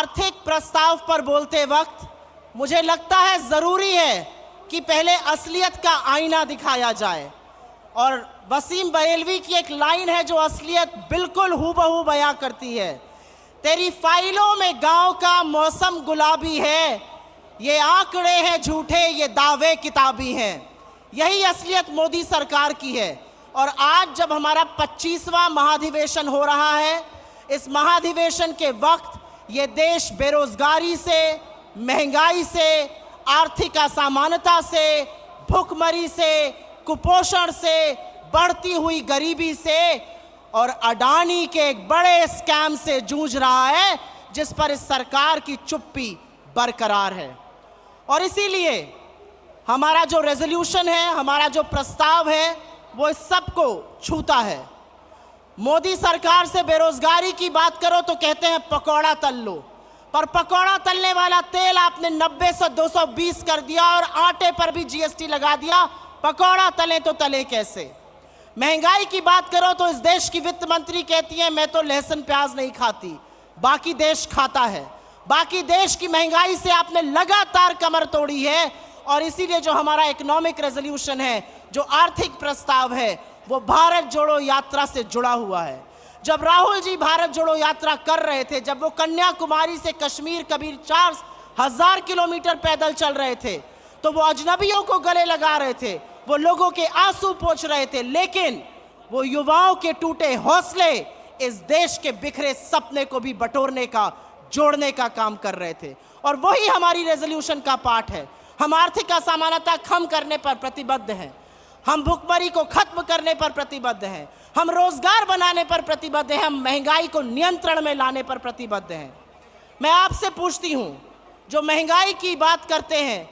आर्थिक प्रस्ताव पर बोलते वक्त मुझे लगता है ज़रूरी है कि पहले असलियत का आईना दिखाया जाए। और वसीम बरेलवी की एक लाइन है जो असलियत बिल्कुल हूबहू बयां करती है। तेरी फाइलों में गांव का मौसम गुलाबी है, ये आंकड़े हैं झूठे, ये दावे किताबी हैं। यही असलियत मोदी सरकार की है। और आज जब हमारा 25वां महाधिवेशन हो रहा है, इस महाधिवेशन के वक्त ये देश बेरोजगारी से, महंगाई से, आर्थिक असमानता से, भूखमरी से, कुपोषण से, बढ़ती हुई गरीबी से और अडानी के एक बड़े स्कैम से जूझ रहा है, जिस पर इस सरकार की चुप्पी बरकरार है। और इसीलिए हमारा जो रेजोल्यूशन है, हमारा जो प्रस्ताव है, वो इस सबको छूता है। मोदी सरकार से बेरोजगारी की बात करो तो कहते हैं पकौड़ा तल लो, पर पकौड़ा तलने वाला तेल आपने 90 से 220 कर दिया और आटे पर भी जीएसटी लगा दिया। पकौड़ा तले तो तले कैसे? महंगाई की बात करो तो इस देश की वित्त मंत्री कहती है मैं तो लहसुन प्याज नहीं खाती, बाकी देश खाता है। बाकी देश की महंगाई से आपने लगातार कमर तोड़ी है। और इसीलिए जो हमारा इकोनॉमिक रेजोल्यूशन है, जो आर्थिक प्रस्ताव है, वो भारत जोड़ो यात्रा से जुड़ा हुआ है। जब राहुल जी भारत जोड़ो यात्रा कर रहे थे, जब वो कन्याकुमारी से कश्मीर कबीर 4000 किलोमीटर पैदल चल रहे थे, तो वो अजनबियों को गले लगा रहे थे, वो लोगों के आंसू पोंछ रहे थे, लेकिन वो युवाओं के टूटे हौसले इस देश के बिखरे सपने को भी बटोरने का, जोड़ने का काम कर रहे थे। और वही हमारी रेजोल्यूशन का पार्ट है। हम आर्थिक असमानता कम करने पर प्रतिबद्ध हैं, हम भुखमरी को खत्म करने पर प्रतिबद्ध हैं, हम रोजगार बनाने पर प्रतिबद्ध हैं, हम महंगाई को नियंत्रण में लाने पर प्रतिबद्ध हैं। मैं आपसे पूछती हूं, जो महंगाई की बात करते हैं,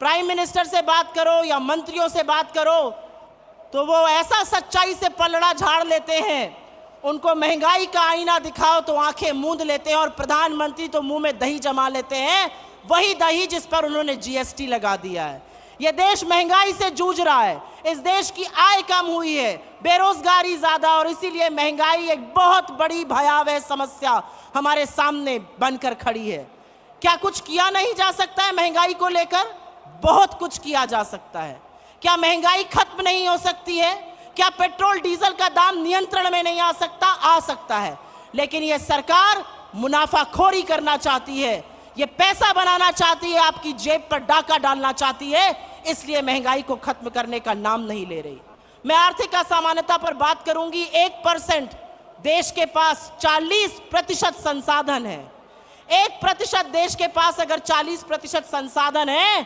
प्राइम मिनिस्टर से बात करो या मंत्रियों से बात करो, तो वो ऐसा सच्चाई से पलड़ा झाड़ लेते हैं, उनको महंगाई का आईना दिखाओ तो आंखें मूंद लेते हैं, और प्रधानमंत्री तो मुंह में दही जमा लेते हैं, वही दही जिस पर उन्होंने जीएसटी लगा दिया है। यह देश महंगाई से जूझ रहा है, इस देश की आय कम हुई है, बेरोजगारी ज्यादा, और इसीलिए महंगाई एक बहुत बड़ी भयावह समस्या हमारे सामने बनकर खड़ी है। क्या कुछ किया नहीं जा सकता है महंगाई को लेकर? बहुत कुछ किया जा सकता है। क्या महंगाई खत्म नहीं हो सकती है? क्या पेट्रोल डीजल का दाम नियंत्रण में नहीं आ सकता? आ सकता है। लेकिन यह सरकार मुनाफाखोरी करना चाहती है, ये पैसा बनाना चाहती है, आपकी जेब पर डाका डालना चाहती है, इसलिए महंगाई को खत्म करने का नाम नहीं ले रही। मैं आर्थिक असमानता पर बात करूंगी। 1% देश के पास 40% संसाधन है। 1% देश के पास अगर 40% संसाधन है,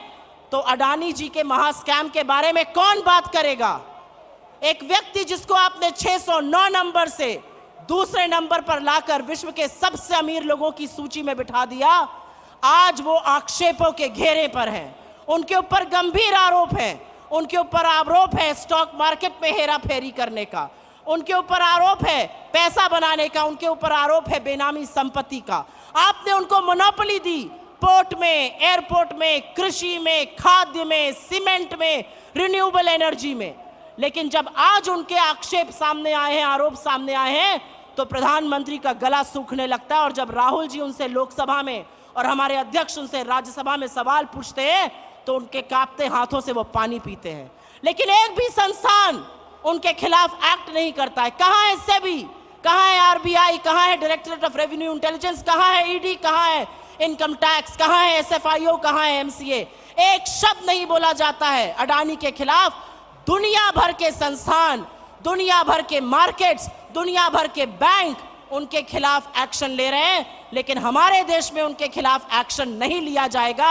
तो अडानी जी के महास्कैम के बारे में कौन बात करेगा? एक व्यक्ति जिसको आपने 609 नंबर से दूसरे नंबर पर लाकर विश्व के सबसे अमीर लोगों की सूची में बिठा दिया, आज वो आक्षेपों के घेरे पर हैं। उनके ऊपर गंभीर आरोप है, उनके ऊपर आरोप है स्टॉक मार्केट में हेरा फेरी करने का, उनके ऊपर आरोप है पैसा बनाने का, उनके ऊपर आरोप है बेनामी संपत्ति का। आपने उनको मोनोपोली दी पोर्ट में, एयरपोर्ट में, कृषि में, खाद्य में, सीमेंट में, रिन्यूएबल एनर्जी में। लेकिन जब आज उनके आक्षेप सामने आए हैं, आरोप सामने आए हैं, तो प्रधानमंत्री का गला सूखने लगता है। और जब राहुल जी उनसे लोकसभा में और हमारे अध्यक्ष उनसे राज्यसभा में सवाल पूछते हैं, तो उनके कांपते हाथों से वो पानी पीते हैं। लेकिन एक भी संस्थान उनके खिलाफ एक्ट नहीं करता है। कहां है सेबी, कहां है आरबीआई, कहां है डायरेक्टरेट ऑफ रेवेन्यू इंटेलिजेंस, कहां है ईडी, कहां है इनकम टैक्स, कहां है एसएफआईओ, कहां है एमसीए? एक शब्द नहीं बोला जाता है अडानी के खिलाफ। दुनिया भर के संस्थान, दुनिया भर के मार्केट्स, दुनिया भर के बैंक उनके खिलाफ एक्शन ले रहे हैं, लेकिन हमारे देश में उनके खिलाफ एक्शन नहीं लिया जाएगा।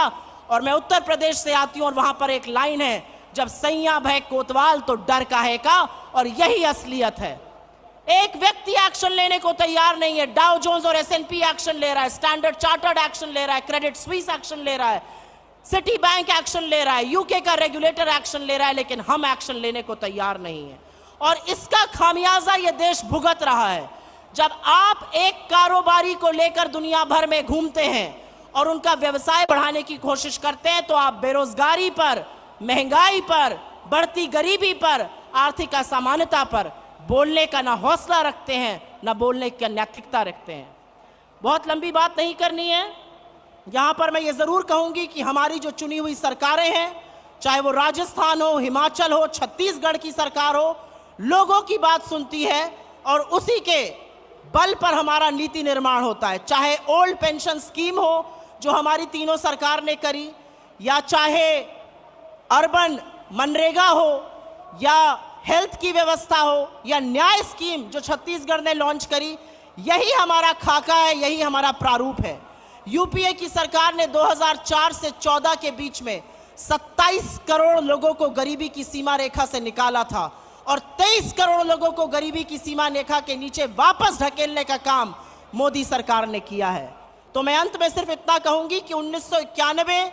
और मैं उत्तर प्रदेश से आती हूं और वहां पर एक लाइन है, जब सैया भय कोतवाल तो डर काहे का, और यही असलियत है। एक व्यक्ति एक्शन लेने को तैयार नहीं है। डाउ जोन्स और एसएनपी एक्शन ले रहा है, स्टैंडर्ड चार्टर्ड एक्शन ले रहा है, क्रेडिट स्विस एक्शन ले रहा है, सिटी बैंक एक्शन ले रहा है, यूके का रेगुलेटर एक्शन ले रहा है, लेकिन हम एक्शन लेने को तैयार नहीं है। और इसका खामियाजा यह देश भुगत रहा है। जब आप एक कारोबारी को लेकर दुनिया भर में घूमते हैं और उनका व्यवसाय बढ़ाने की कोशिश करते हैं, तो आप बेरोजगारी पर, महंगाई पर, बढ़ती गरीबी पर, आर्थिक असमानता पर बोलने का ना हौसला रखते हैं, ना बोलने की नैतिकता रखते हैं। बहुत लंबी बात नहीं करनी है। यहाँ पर मैं ये ज़रूर कहूँगी कि हमारी जो चुनी हुई सरकारें हैं, चाहे वो राजस्थान हो, हिमाचल हो, छत्तीसगढ़ की सरकार हो, लोगों की बात सुनती है और उसी के बल पर हमारा नीति निर्माण होता है। चाहे ओल्ड पेंशन स्कीम हो जो हमारी तीनों सरकार ने करी, या चाहे अर्बन मनरेगा हो, या हेल्थ की व्यवस्था हो, या न्याय स्कीम जो छत्तीसगढ़ ने लॉन्च करी, यही हमारा खाका है, यही हमारा प्रारूप है। यूपीए की सरकार ने 2004 से 14 के बीच में 27 करोड़ लोगों को गरीबी की सीमा रेखा से निकाला था और 23 करोड़ लोगों को गरीबी की सीमा रेखा के नीचे वापस ढकेलने का काम मोदी सरकार ने किया है। तो मैं अंत में सिर्फ इतना कहूंगी कि 1991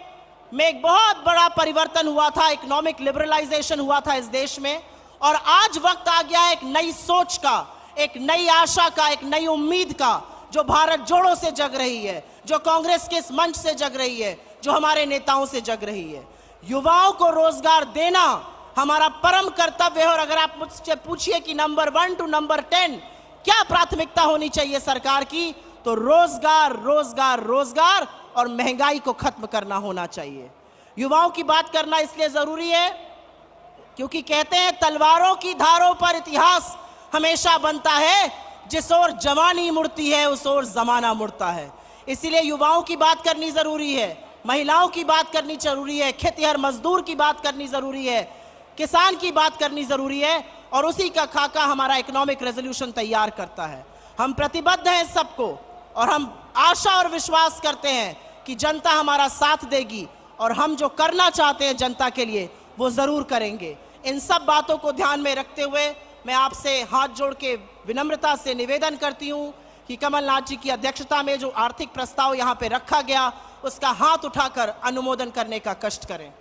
में एक बहुत बड़ा परिवर्तन हुआ था, इकोनॉमिक लिबरलाइजेशन हुआ था इस देश में, और आज वक्त आ गया है एक नई सोच का, एक नई आशा का, एक नई उम्मीद का, जो भारत जोड़ों से जग रही है, जो कांग्रेस के इस मंच से जग रही है, जो हमारे नेताओं से जग रही है। युवाओं को रोजगार देना हमारा परम कर्तव्य है। और अगर आप मुझसे पूछिए कि नंबर 1 टू नंबर 10 क्या प्राथमिकता होनी चाहिए सरकार की, तो रोजगार, रोजगार, रोजगार और महंगाई को खत्म करना होना चाहिए। युवाओं की बात करना इसलिए जरूरी है क्योंकि कहते हैं तलवारों की धारों पर इतिहास हमेशा बनता है, जिस ओर जवानी मुड़ती है उस ओर जमाना मुड़ता है। इसीलिए युवाओं की बात करनी जरूरी है, महिलाओं की बात करनी जरूरी है, खेतिहर मजदूर की बात करनी जरूरी है, किसान की बात करनी जरूरी है, और उसी का खाका हमारा इकोनॉमिक रेजोल्यूशन तैयार करता है। हम प्रतिबद्ध हैं सबको, और हम आशा और विश्वास करते हैं कि जनता हमारा साथ देगी और हम जो करना चाहते हैं जनता के लिए वो जरूर करेंगे। इन सब बातों को ध्यान में रखते हुए मैं आपसे हाथ जोड़ के विनम्रता से निवेदन करती हूं कि कमलनाथ जी की अध्यक्षता में जो आर्थिक प्रस्ताव यहां पे रखा गया उसका हाथ उठाकर अनुमोदन करने का कष्ट करें।